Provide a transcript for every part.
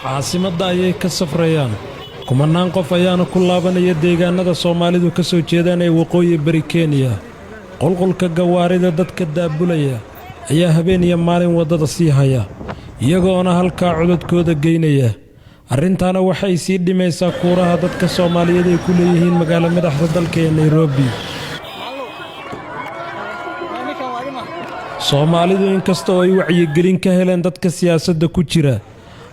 caasimadda ayay ka safrayaan kumanaan qof ayaana ku laabanaya deegaanada Soomaalidu ka soo jeedaan ee waqooyi bari Kenya qolqolka gawaarida dadka daabulaya ayaa habeen iyo maalin wadada sii haya iyagoona halka codadkooda geynaya arrintaana waxay sii dhimaysaa kuuraha dadka Soomaaliyeed ay ku leeyihiin magaalada madaxda dalka ee Nairobi Soomaalidu inkastoo ay wacyigelin ka heleen dadka siyaasadda ku jira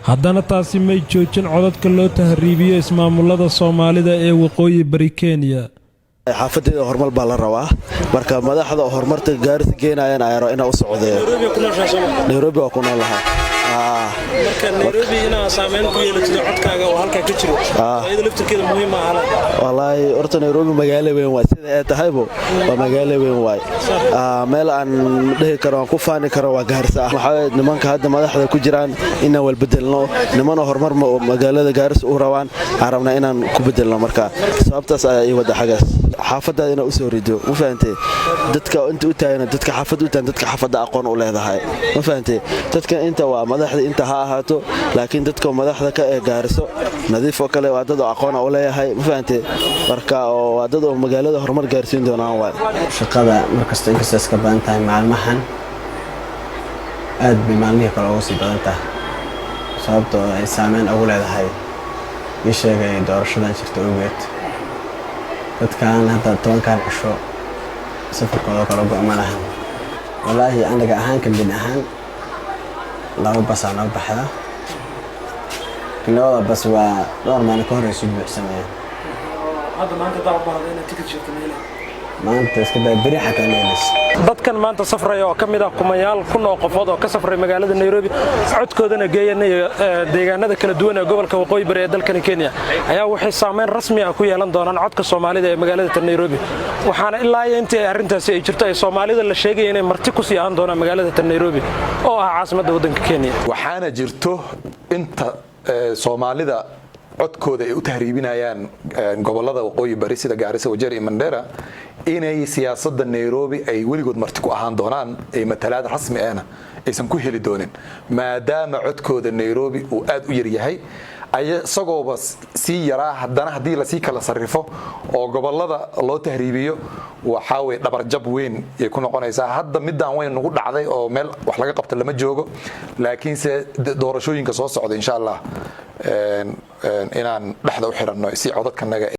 haddana taasi may joojin codadka loo tahriibiyo ismaamullada Soomaalida ee waqooyi bari Kenya xaafadda horumar baa la rabaa marka madaxda horumarta gaarsi geenayaan ay raayo inay u socdeen Nairobi waa ku noolahay marka Nairobi ina saameyn ku yeelato codkaaga oo halka ka jiro ayada laftirkeeda muhiim ah wallahi horta Nairobi magaalo weyn waa sida ay tahaybo waa magaalo weyn waay meel aan dhihi karo aan ku faani karo waa Gaarisa waxa nimanka hadda madaxda ku jiraan inaan wal bedelno niman horumar magaalada Gaarisa u rabaan arabna inaan ku bedelno marka sababtaas ay wada xagaas xaafadda ina u soo rido ma fahamtay dadka inta u taayna dadka xaafadda u taan dadka xaafadda aqoon u leedahay ma fahamtay dadka inta waa madaxda inta ha ahaato laakiin dadka madaxda ka ee Gaariso nadiif oo kale waa dad aqoon u leeyahay ma fahamtay marka waa dad oo magaalada horumar gaarsiin doonaan waay shaqada markasta in kasta iska baahan tahay maalmahan aad bay maalmihi kale ugu sii badan tahay sababtoo ay saameyn ugu leedahay ii sheegay doorashadan jirta ogeed dadkaan hadda 10 cisho safarkooda kala go'manahan wallaahi anaga ahaan ka mid ahaan laba bas aan u baxda laba bas waa normal ka hor isu buuxsameeyay hadda maanta daabaada inay ticket shirta meelay maanta iska bari xataa meelas dadkan maanta safray oo kamid ah kumayaal kun oo qofood oo ka safray magaalada Nairobi codkoodana geeyanay deegaanada kala duwan ee gobolka waqooyi bari ee dalka Kenya ayaa waxay saameyn rasmi ah ku yeelan doonaan codka Soomaalida ee magaalada Nairobi waxaana ilaa intii arrintaasi ay jirto ay Soomaalida la sheegay inay marti ku sii aan doonaan magaalada Nairobi oo ah caasimadda waddanka Kenya waxaana jirto inta Soomaalida codkooda ay u tahriibinayaan gobolada waqooyi bari sida Gaarisa Wajeer iyo Mandera inay siyaasadda Nairobi ay weligood marti ku ahaan doonaan ay matalaad rasmi ah aysan ku heli doonin maadaama codkooda Nairobi uu aad u yar yahay ayagoo si yaraa haddana hadii la sii kala sarrifo oo gobolada loo tahriibiyo waxa way dhabar jab weyn ay ku noqonaysaa hadda midaan weyn nagu dhacday oo meel wax laga qabto lama joogo laakiin se doorashooyinka soo socda insha Allah inaan dhaxda u xiranno si codadkanaga